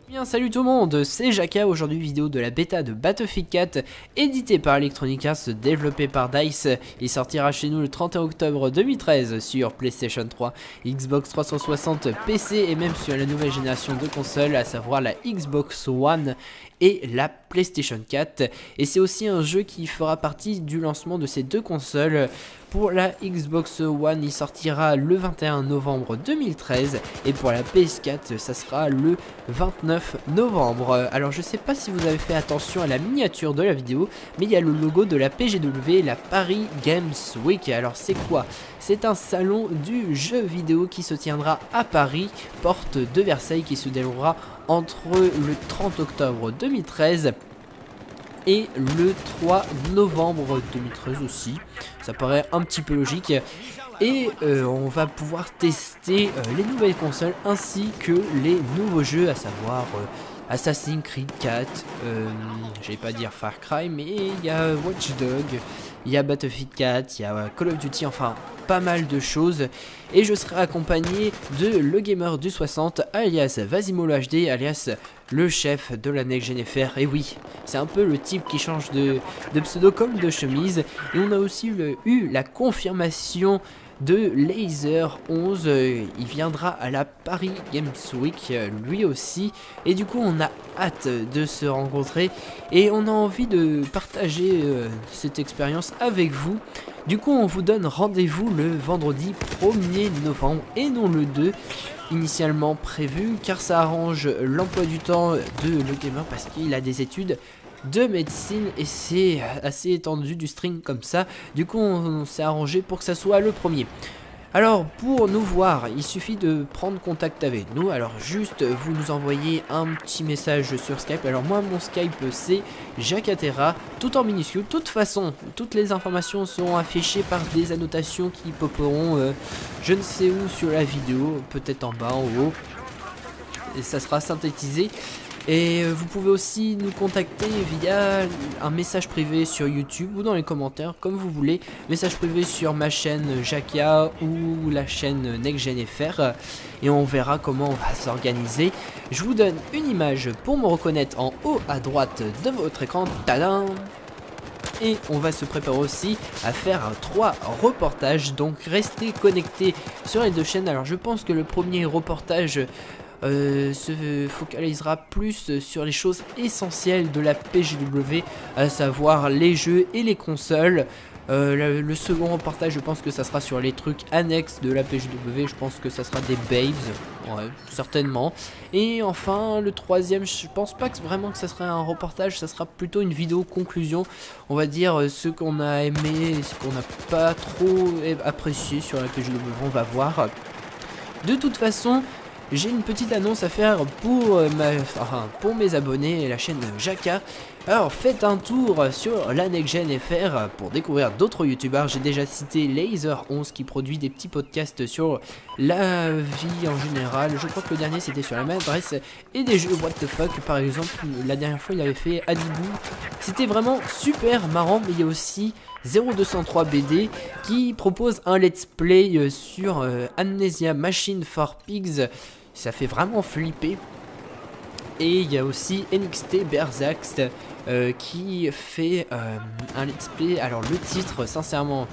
Bien, salut tout le monde, c'est Jaka, aujourd'hui vidéo de la bêta de Battlefield 4, édité par Electronic Arts, développé par DICE. Il sortira chez nous le 31 octobre 2013 sur PlayStation 3, Xbox 360, PC et même sur la nouvelle génération de consoles, à savoir la Xbox One et la PlayStation 4. Et c'est aussi un jeu qui fera partie du lancement de ces deux consoles. Pour la Xbox One, il sortira le 21 novembre 2013 et pour la PS4, ça sera le 29 novembre. Alors je sais pas si vous avez fait attention à la miniature de la vidéo, mais il y a le logo de la PGW, la Paris Games Week. Alors c'est quoi? C'est un salon du jeu vidéo qui se tiendra à Paris, porte de Versailles, qui se déroulera entre le 30 octobre 2013 et le 3 novembre 2013 aussi. Ça paraît un petit peu logique. Et on va pouvoir tester les nouvelles consoles ainsi que les nouveaux jeux, à savoir Assassin's Creed 4, j'allais pas dire Far Cry, mais il y a Watch Dogs, il y a Battlefield 4, il y a Call of Duty, enfin pas mal de choses. Et je serai accompagné de le gamer du 60, alias Vasimolo HD, alias le chef de la Next Gen FR. Et oui, c'est un peu le type qui change de pseudo comme de chemise. Et on a aussi eu la confirmation de Laser 11, il viendra à la Paris Games Week lui aussi, et du coup on a hâte de se rencontrer et on a envie de partager cette expérience avec vous. Du coup on vous donne rendez-vous le vendredi 1er novembre et non le 2 initialement prévu, car ça arrange l'emploi du temps de le gamer parce qu'il a des études de médecine et c'est assez étendu du string comme ça. Du coup on s'est arrangé pour que ça soit le premier. Alors pour nous voir, il suffit de prendre contact avec nous. Alors juste vous nous envoyez un petit message sur Skype. Alors moi mon Skype c'est Jacatera, tout en minuscule. De toute façon, toutes les informations seront affichées par des annotations qui poperont je ne sais où sur la vidéo, peut-être en bas, en haut. Et ça sera synthétisé. Et vous pouvez aussi nous contacter via un message privé sur YouTube ou dans les commentaires, comme vous voulez. Message privé sur ma chaîne Jaka ou la chaîne Next Gen FR. Et on verra comment on va s'organiser. Je vous donne une image pour me reconnaître en haut à droite de votre écran. Tadam! Et on va se préparer aussi à faire 3 reportages. Donc restez connectés sur les deux chaînes. Alors je pense que le premier reportage se focalisera plus sur les choses essentielles de la PGW, à savoir les jeux et les consoles. Le second reportage, je pense que ça sera sur les trucs annexes de la PGW. Je pense que ça sera des babes, ouais, certainement. Et enfin, le troisième, je pense pas que vraiment que ça sera un reportage, ça sera plutôt une vidéo conclusion. On va dire ce qu'on a aimé, ce qu'on n'a pas trop apprécié sur la PGW. On va voir. De toute façon, j'ai une petite annonce à faire pour, pour mes abonnés et la chaîne Jaka. Alors faites un tour sur la Next Gen FR pour découvrir d'autres youtubeurs. J'ai déjà cité Laser 11 qui produit des petits podcasts sur la vie en général. Je crois que le dernier c'était sur la même adresse et des jeux what the fuck. Par exemple, la dernière fois il avait fait Adibou. C'était vraiment super marrant. Mais il y a aussi 0203 BD qui propose un let's play sur Amnesia Machine for Pigs. Ça fait vraiment flipper. Et il y a aussi NXT Berzaxt qui fait un let's play. Alors le titre, sincèrement,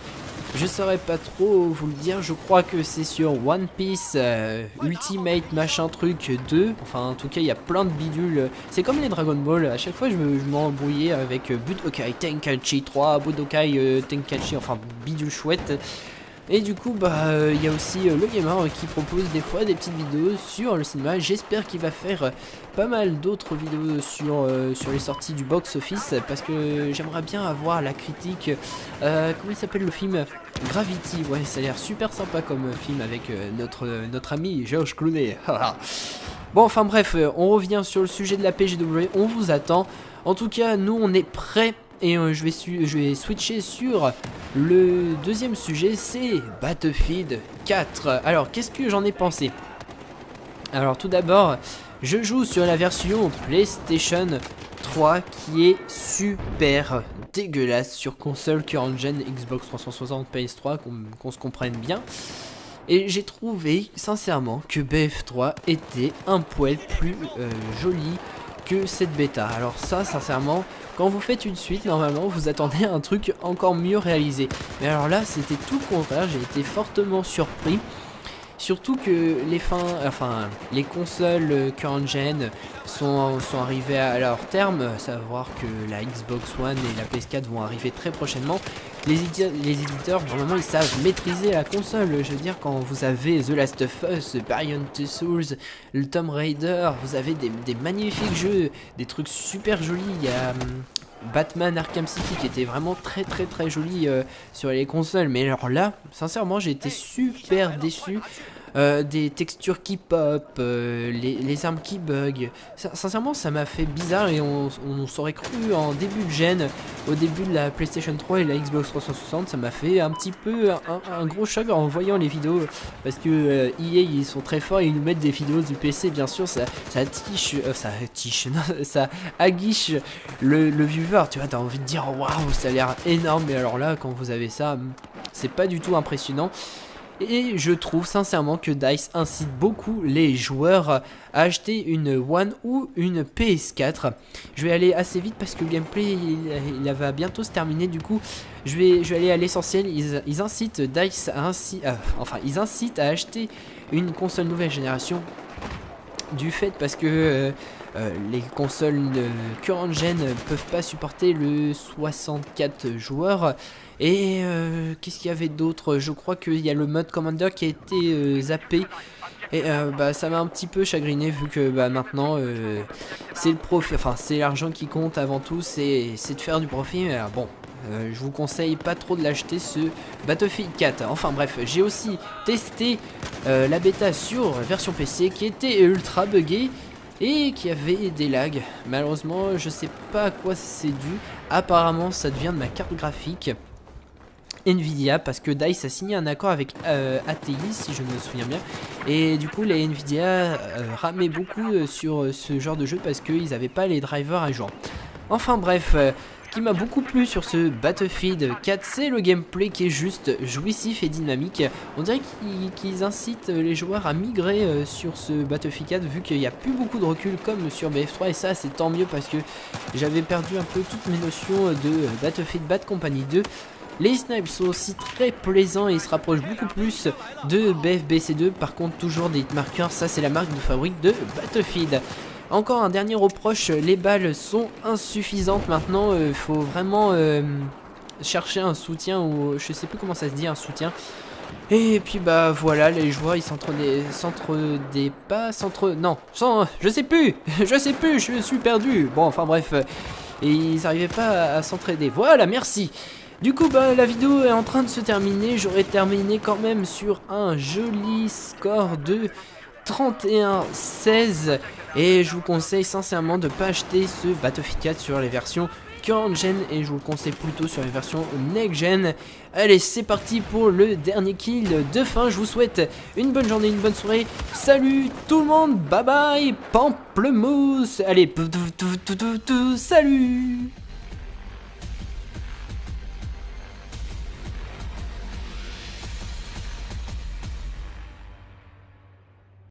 je saurais pas trop vous le dire. Je crois que c'est sur One Piece Ultimate machin truc 2. Enfin en tout cas il y a plein de bidules. C'est comme les Dragon Ball. À chaque fois je m'embrouillais avec Budokai Tenkaichi 3, Budokai Tenkaichi, enfin bidule chouette. Et du coup il y a aussi le gamer qui propose des fois des petites vidéos sur le cinéma. J'espère qu'il va faire pas mal d'autres vidéos sur les sorties du box office, parce que j'aimerais bien avoir la critique. Comment il s'appelle le film? Gravity. Ouais, ça a l'air super sympa comme film avec notre ami Georges Clooney. Bon, enfin bref, on revient sur le sujet de la PGW. On vous attend. En tout cas, nous on est prêts. Et je vais switcher sur le deuxième sujet, c'est Battlefield 4. Alors, qu'est-ce que j'en ai pensé? Alors, tout d'abord, je joue sur la version PlayStation 3 qui est super dégueulasse sur console current gen Xbox 360 PS3, qu'on se comprenne bien. Et j'ai trouvé sincèrement que BF3 était un poil plus joli que cette bêta. Alors ça, sincèrement, quand vous faites une suite, normalement vous attendez un truc encore mieux réalisé. Mais alors là, c'était tout le contraire, j'ai été fortement surpris. Surtout que les consoles current gen sont arrivées à leur terme, à savoir que la Xbox One et la PS4 vont arriver très prochainement. Les éditeurs, normalement, ils savent maîtriser la console. Je veux dire, quand vous avez The Last of Us, Beyond Two Souls, le Tomb Raider, vous avez des magnifiques jeux, des trucs super jolis. Il y a Batman Arkham City qui était vraiment très joli sur les consoles. Mais alors là, sincèrement, j'ai été super déçu. Des textures qui pop, les armes qui bug. Sincèrement, ça m'a fait bizarre et on s'aurait cru en début de gen, au début de la PlayStation 3 et la Xbox 360. Ça m'a fait un petit peu un gros choc en voyant les vidéos parce que EA ils sont très forts et ils nous mettent des vidéos du PC. Bien sûr, ça aguiche le viewer. Tu vois, t'as envie de dire waouh, ça a l'air énorme. Mais alors là, quand vous avez ça, c'est pas du tout impressionnant. Et je trouve sincèrement que DICE incite beaucoup les joueurs à acheter une One ou une PS4. Je vais aller assez vite parce que le gameplay il va bientôt se terminer. Du coup je vais aller à l'essentiel. Ils incitent DICE ils incitent à acheter une console nouvelle génération du fait parce que les consoles current gen ne peuvent pas supporter le 64 joueurs. Et qu'est-ce qu'il y avait d'autre? Je crois qu'il y a le mode Commander qui a été zappé. Et ça m'a un petit peu chagriné vu que maintenant c'est le profit, enfin c'est l'argent qui compte avant tout, c'est de faire du profit. Mais bon, je vous conseille pas trop de l'acheter ce Battlefield 4. Enfin bref, j'ai aussi testé la bêta sur version PC qui était ultra buggée et qui avait des lags. Malheureusement, je sais pas à quoi c'est dû. Apparemment, ça devient de ma carte graphique Nvidia parce que DICE a signé un accord avec ATI si je me souviens bien, et du coup les Nvidia ramaient beaucoup sur ce genre de jeu parce qu'ils n'avaient pas les drivers à jour. Enfin bref, ce qui m'a beaucoup plu sur ce Battlefield 4, c'est le gameplay qui est juste jouissif et dynamique. On dirait qu'ils incitent les joueurs à migrer sur ce Battlefield 4 vu qu'il n'y a plus beaucoup de recul comme sur BF3, et ça c'est tant mieux parce que j'avais perdu un peu toutes mes notions de Battlefield Bad Company 2. Les snipes sont aussi très plaisants et ils se rapprochent beaucoup plus de BFBC2. Par contre, toujours des hitmarkers, ça c'est la marque de fabrique de Battlefield. Encore un dernier reproche, les balles sont insuffisantes maintenant. Il faut vraiment chercher un soutien, ou je sais plus comment ça se dit, un soutien. Et puis voilà, les joueurs ils je sais plus, je suis perdu. Bon, enfin bref, et ils n'arrivaient pas à s'entraider. Voilà, merci. Du coup la vidéo est en train de se terminer. J'aurais terminé quand même sur un joli score de 31-16. Et je vous conseille sincèrement de ne pas acheter ce Battlefield 4 sur les versions current gen, et je vous le conseille plutôt sur les versions next gen. Allez, c'est parti pour le dernier kill de fin. Je vous souhaite une bonne journée, une bonne soirée. Salut tout le monde, bye bye, pamplemousse. Allez, salut.